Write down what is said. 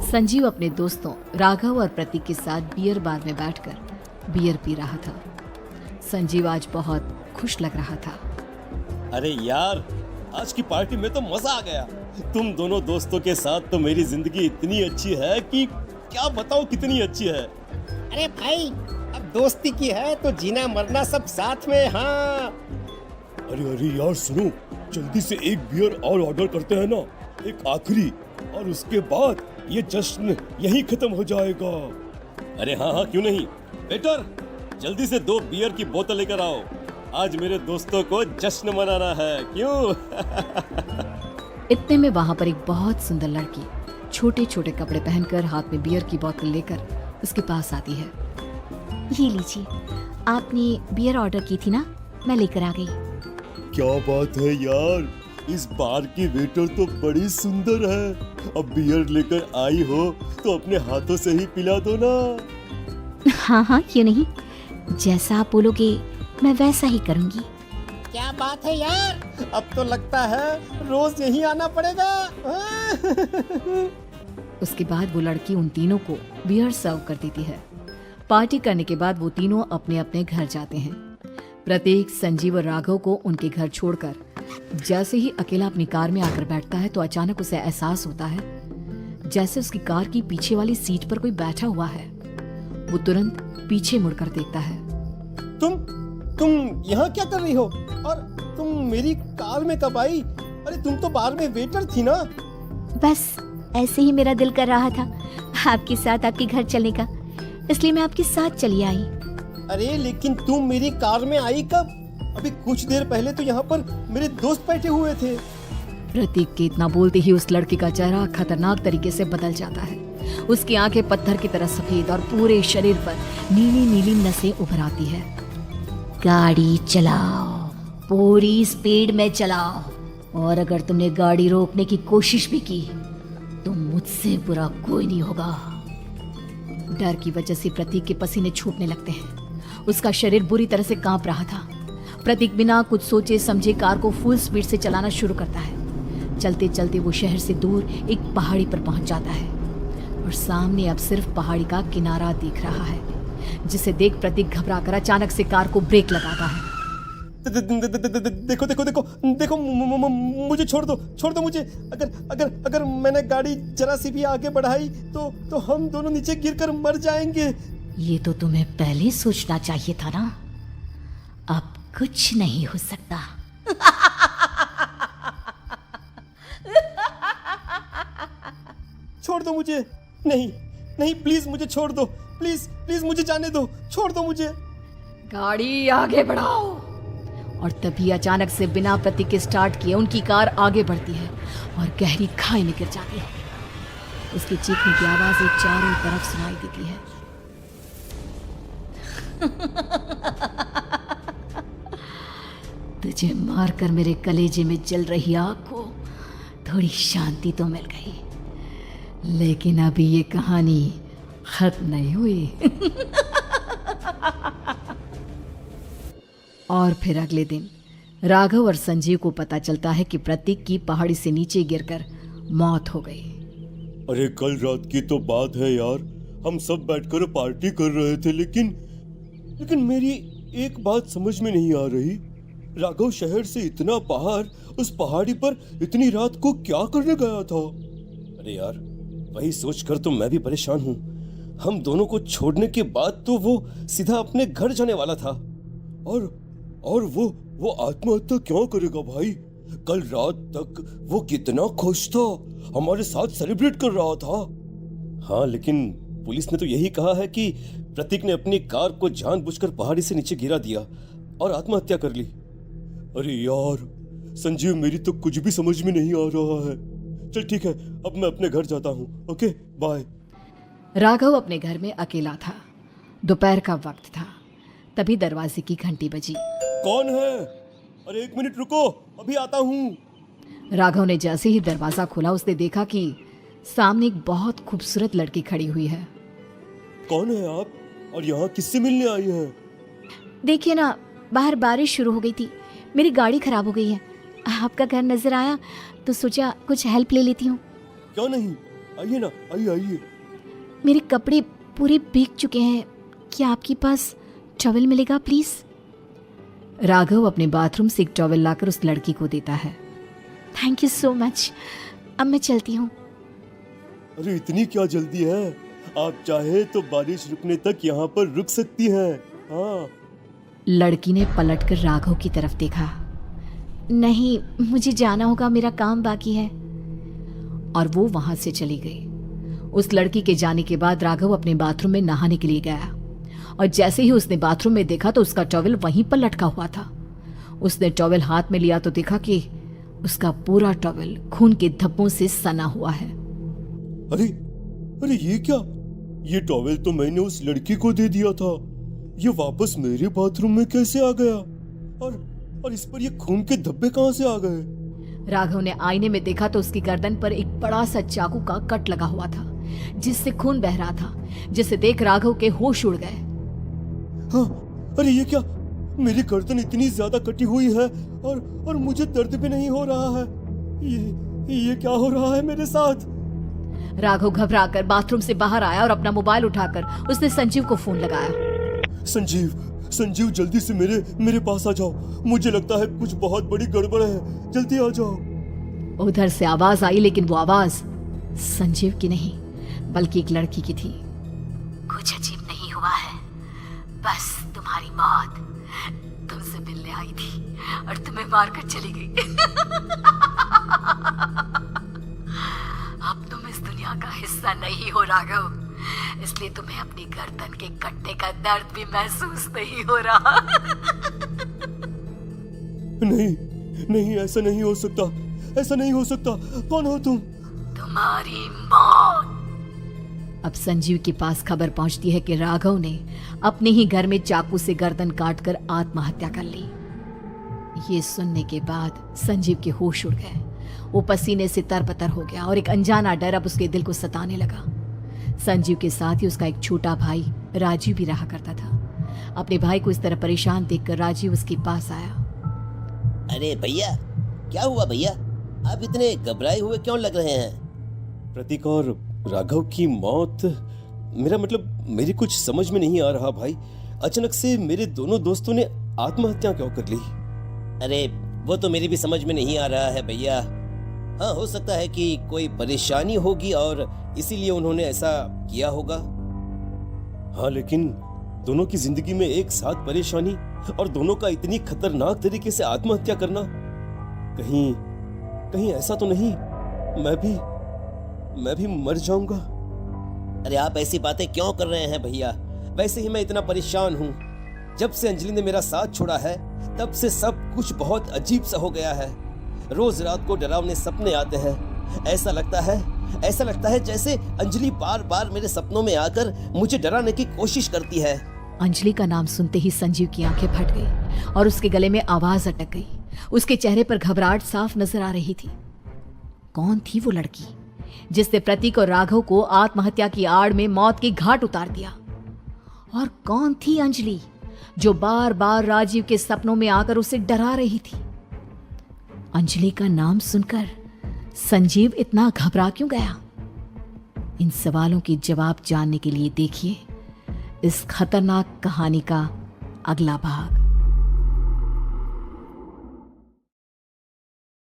संजीव अपने दोस्तों राघव और प्रतीक के साथ बियर बार में बैठकर बियर पी रहा था। संजीव आज बहुत खुश लग रहा था। अरे यार, आज की पार्टी में तो मजा आ गया। तुम दोनों दोस्तों के साथ तो मेरी जिंदगी इतनी अच्छी है कि क्या बताऊं कितनी अच्छी है। अरे भाई, अब दोस्ती की है तो जीना मरना सब साथ में। हाँ अरे अरे यार सुनो, जल्दी से एक बियर और ऑर्डर करते हैं ना, एक आखिरी, और उसके बाद ये जश्न यहीं खत्म हो जाएगा। अरे हाँ हाँ, क्यों नहीं। वेटर, जल्दी से 2 बियर की बोतल लेकर आओ। आज मेरे दोस्तों को जश्न मनाना है, क्यों? इतने में वहां पर एक बहुत सुंदर लड़की छोटे छोटे कपड़े पहनकर हाथ में बियर की बोतल लेकर उसके पास आती है। ये लीजिए, आपने बियर ऑर्डर की थी ना, मैं लेकर आ गई। क्या बात है यार, इस बार की वेटर तो बड़ी सुंदर है। अब बियर लेकर आई हो तो अपने हाथों से ही पिला दो ना। हाँ हाँ, क्यों नहीं, जैसा आप बोलोगे मैं वैसा ही करूँगी। क्या बात है यार, अब तो लगता है रोज यहीं आना पड़ेगा। उसके बाद वो लड़की उन तीनों को बियर सर्व कर देती है। पार्टी करने के बाद वो तीनों अपने अपने घर जाते हैं। प्रतीक संजीव और राघव को उनके घर छोड़कर जैसे ही अकेला अपनी कार में आकर बैठता है तो अचानक उसे एहसास होता है जैसे उसकी कार की पीछे वाली सीट पर कोई बैठा हुआ है। वो तुरंत पीछे मुड़कर देखता है। तुम यहाँ क्या कर रही हो? और तुम मेरी कार में कब आई? अरे तुम तो बार में वेटर थी ना। बस ऐसे ही मेरा दिल कर रहा था आपके साथ आपके घर चलने का, इसलिए मैं आपके साथ चली आई। अरे लेकिन तुम मेरी कार में आई कब? अभी कुछ देर पहले तो यहाँ पर मेरे दोस्त बैठे हुए थे। प्रतीक के इतना बोलते ही उस लड़की का चेहरा खतरनाक तरीके से बदल जाता है। उसकी आंखें पत्थर की तरह सफेद और पूरे शरीर पर नीली नीली नसें उभर आती है। गाड़ी चलाओ, पूरी स्पीड में चलाओ, और अगर तुमने गाड़ी रोकने की कोशिश भी की तो मुझसे बुरा कोई नहीं होगा। डर की वजह से प्रतीक के पसीने छूटने लगते हैं। उसका शरीर बुरी तरह से कांप रहा था। प्रतीक बिना कुछ सोचे समझे कार को फुल स्पीड से चलाना शुरू करता है। चलते चलते वो शहर से दूर एक पहाड़ी पर पहुंच जाता है और सामने अब सिर्फ पहाड़ी का किनारा दिख रहा है, जिसे देख प्रतीक घबराकर अचानक से कार को ब्रेक लगाता है। देखो देखो देखो देखो, मुझे छोड़ दो मुझे। अगर मैंने गाड़ी जरा सी भी आगे बढ़ाई तो हम दोनों नीचे गिरकर मर जाएंगे। ये तो तुम्हें पहले सोचना चाहिए था ना। अब कुछ नहीं हो सकता। छोड़ दो मुझे। नहीं नहीं, प्लीज मुझे छोड़ दो। प्लीज प्लीज मुझे जाने दो, छोड़ दो मुझे। गाड़ी आगे बढ़ाओ। और तभी अचानक से बिना प्रतीक के स्टार्ट किए उनकी कार आगे बढ़ती है और गहरी खाई में गिर जाती है। उसकी चीखने की आवाजें चारों तरफ सुनाई देती है। तुझे मारकर मेरे कलेजे में जल रही आग को थोड़ी शांति तो मिल गई, लेकिन अभी ये कहानी खत्म नहीं हुई। और फिर अगले दिन राघव और संजीव को पता चलता है कि प्रतीक की पहाड़ी से नीचे गिरकर मौत हो गई। अरे कल रात की तो बात है यार, हम सब बैठकर पार्टी कर रहे थे, लेकिन मेरी एक बात समझ में नहीं आ रही। राघव शहर से इतना बाहर उस पहाड़ी पर इतनी रात को क्या करने गया था? अरे यार, वही सोचकर तो मैं भी परेशान हूँ। हम दोनों को छोड़ने के बाद तो वो सीधा अपने घर जाने वाला था, और वो आत्महत्या क्यों करेगा भाई? कल रात तक वो कितना खुश था, हमारे साथ सेलिब्रेट कर रहा था। हाँ, लेकिन पुलिस ने तो यही कहा है कि प्रतीक ने अपनी कार को जानबूझकर पहाड़ी से नीचे गिरा दिया और आत्महत्या कर ली। अरे यार संजीव, मेरी तो कुछ भी समझ में नहीं आ रहा है। चल ठीक है, अब मैं अपने घर जाता हूँ। Okay, bye. राघव अपने घर में अकेला था। दोपहर का वक्त था। तभी दरवाजे की घंटी बजी। कौन है? अरे 1 मिनट रुको, अभी आता हूँ। राघव ने जैसे ही दरवाजा खोला उसने देखा कि सामने एक बहुत खूबसूरत लड़की खड़ी हुई है। कौन है आप और यहाँ किससे मिलने आई हैं? देखिए ना, बाहर बारिश शुरू हो गई थी, मेरी गाड़ी खराब हो गई है। आपका घर नजर आया तो सोचा कुछ हेल्प ले लेती हूँ। क्यों नहीं, आइए ना, आइए आइए। मेरे कपड़े पूरे भीग चुके हैं, क्या आपके पास टॉवल मिलेगा प्लीज? राघव अपने बाथरूम से एक टॉवल लाकर उस लड़की को देता है। थैंक यू सो मच, अब मैं चलती हूँ। अरे इतनी क्या जल्दी है? आप चाहे तो बारिश रुकने तक यहाँ पर रुक सकती हैं। हाँ। लड़की ने पलटकर राघव की तरफ देखा। नहीं, मुझे जाना होगा, मेरा काम बाकी है। और वो वहां से चली गई। उस लड़की के जाने के बाद राघव अपने बाथरूम में नहाने के लिए गया और जैसे ही उसने बाथरूम में देखा तो उसका टॉवल वहीं पर लटका हुआ था। उसने टॉवल हाथ में लिया तो देखा कि उसका पूरा टॉवल खून के धब्बों से सना हुआ है। अरे अरे ये क्या? ये टॉवेल तो मैंने उस लड़की को दे दिया था। ये वापस मेरे बाथरूम में कैसे आ गया? और इस पर ये खून के धब्बे कहां से आ गए? राघव ने आईने में देखा तो उसकी गर्दन पर एक बड़ा सा चाकू का कट लगा हुआ था जिससे खून बह रहा था, जिसे देख राघव के होश उड़ गए। हाँ, अरे ये क्या? मेरी गर्दन इतनी ज्यादा कटी हुई है और मुझे दर्द भी नहीं हो रहा है। ये क्या हो रहा है मेरे साथ? राघव घबराकर बाथरूम से बाहर आया और अपना मोबाइल उठाकर उसने संजीव को फोन लगाया। संजीव जल्दी से मेरे पास आ जाओ। मुझे लगता है कुछ बहुत बड़ी गड़बड़ है, जल्दी आ जाओ। उधर से आवाज आई, लेकिन वो आवाज संजीव की नहीं बल्कि एक लड़की की थी। कुछ अजीब नहीं हुआ है, बस तुम्हारी मौत तुमसे मिलने आई थी और तुम्हें मारकर चली गई। अब तुम इस दुनिया का हिस्सा नहीं हो राघव, इसलिए तुम्हें अपनी गर्दन के कटने का दर्द भी महसूस नहीं हो रहा। नहीं, ऐसा नहीं हो सकता, ऐसा नहीं हो सकता। कौन हो तुम? तुम्हारी मौत। अब संजीव के पास खबर पहुंचती है कि राघव ने अपने ही घर में चाकू से गर्दन काटकर आत्महत्या कर ली। ये सुनने के बाद संजीव के होश उड़ गए। वो पसीने से तरबतर हो गया और एक अनजाना डर अब उसके दिल को सताने लगा। संजीव के साथ ही उसका एक छोटा भाई राजीव भी रहा करता था। अपने भाई को इस तरह परेशान देखकर राजीव उसके पास आया। अरे भैया, क्या हुआ भैया? आप इतने घबराए हुए क्यों लग रहे हैं? प्रतीक और राघव की मौत, मेरा मतलब मेरी कुछ समझ में नहीं आ रहा भाई। अचानक से मेरे दोनों दोस्तों ने आत्महत्या क्यों कर ली? अरे वो तो मेरी भी समझ में नहीं आ रहा है भैया। हाँ, हो सकता है कि कोई परेशानी होगी और इसीलिए उन्होंने ऐसा किया होगा। हाँ, लेकिन दोनों की जिंदगी में एक साथ परेशानी और दोनों का इतनी खतरनाक तरीके से आत्महत्या करना, कहीं ऐसा तो नहीं मैं भी मर जाऊंगा? अरे आप ऐसी बातें क्यों कर रहे हैं भैया? वैसे ही मैं इतना परेशान हूँ। जब से अंजलि ने मेरा साथ छोड़ा है तब से सब कुछ बहुत अजीब सा हो गया है। रोज रात को डरावने सपने आते हैं। ऐसा लगता है जैसे अंजलि बार बार मेरे सपनों में आकर मुझे डराने की कोशिश करती है। अंजलि का नाम सुनते ही संजीव की आंखें फट गई और उसके गले में आवाज अटक गई। उसके चेहरे पर घबराहट साफ नजर आ रही थी। कौन थी वो लड़की जिसने प्रतीक और राघव को आत्महत्या की आड़ में मौत की घाट उतार दिया? और कौन थी अंजलि जो बार बार राजीव के सपनों में आकर उसे डरा रही थी? अंजलि का नाम सुनकर संजीव इतना घबरा क्यों गया? इन सवालों के जवाब जानने के लिए देखिए इस खतरनाक कहानी का अगला भाग।